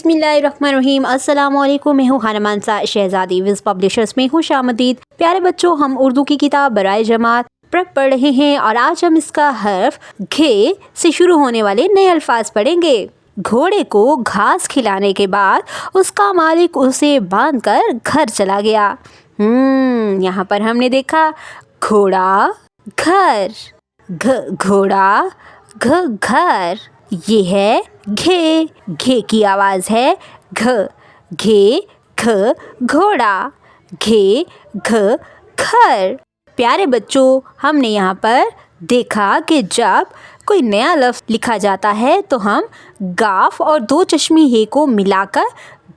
बिस्मिल्लाहिर्रहमानिर्रहीम। अस्सलामुअलैकुम। मैं हूँ खाना मानसा शहजादी। विज़ पब्लिशर्स में खुश आमदीद। प्यारे बच्चों, हम उर्दू की किताब बराए जमात पढ़ रहे हैं और आज हम इसका हर्फ घे से शुरू होने वाले नए अल्फाज पढ़ेंगे। घोड़े को घास खिलाने के बाद उसका मालिक उसे बांधकर घर चला गया। यहाँ पर हमने देखा घोड़ा घर, घोड़ा घर। ये है घे, घे की आवाज़ है घ, घे घ घोड़ा, घे घ घर। प्यारे बच्चों, हमने यहाँ पर देखा कि जब कोई नया लफ्ज़ लिखा जाता है तो हम गाफ और दो चश्मी हे को मिलाकर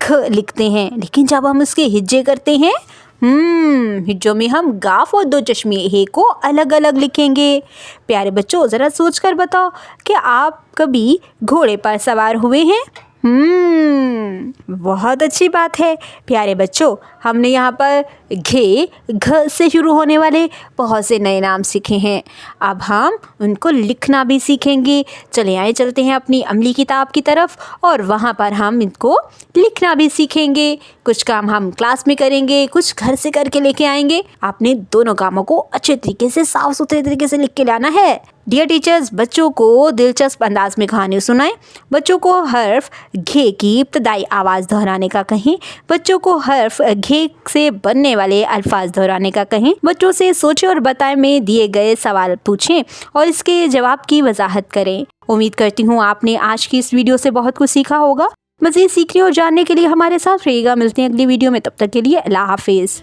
घ लिखते हैं, लेकिन जब हम उसके हिज्जे करते हैं हिज्जों में हम गाफ और दो चश्मे हे को अलग अलग लिखेंगे। प्यारे बच्चों, ज़रा सोच कर बताओ कि आप कभी घोड़े पर सवार हुए हैं? बहुत अच्छी बात है। प्यारे बच्चों, हमने यहाँ पर घे घ से शुरू होने वाले बहुत से नए नाम सीखे हैं। अब हम उनको लिखना भी सीखेंगे। चले आए चलते हैं अपनी अमली किताब की तरफ और वहाँ पर हम इनको लिखना भी सीखेंगे। कुछ काम हम क्लास में करेंगे, कुछ घर से करके लेके आएंगे। आपने दोनों कामों को अच्छे तरीके से, साफ सुथरे तरीके से लिख के लाना है। डियर टीचर्स, बच्चों को दिलचस्प अंदाज में कहानी सुनाएं। बच्चों को हर्फ घे की इब्तदाई आवाज़ दोहराने का कहें। बच्चों को हर्फ घे से बनने वाले अल्फाज दोहराने का कहें। बच्चों से सोचें और बताएं में दिए गए सवाल पूछें और इसके जवाब की वजाहत करें। उम्मीद करती हूँ आपने आज की इस वीडियो से बहुत कुछ सीखा होगा। मज़ीद सीखने और जानने के लिए हमारे साथ रहिएगा। मिलते हैं अगली वीडियो में, तब तक के लिए अल्लाह हाफिज़।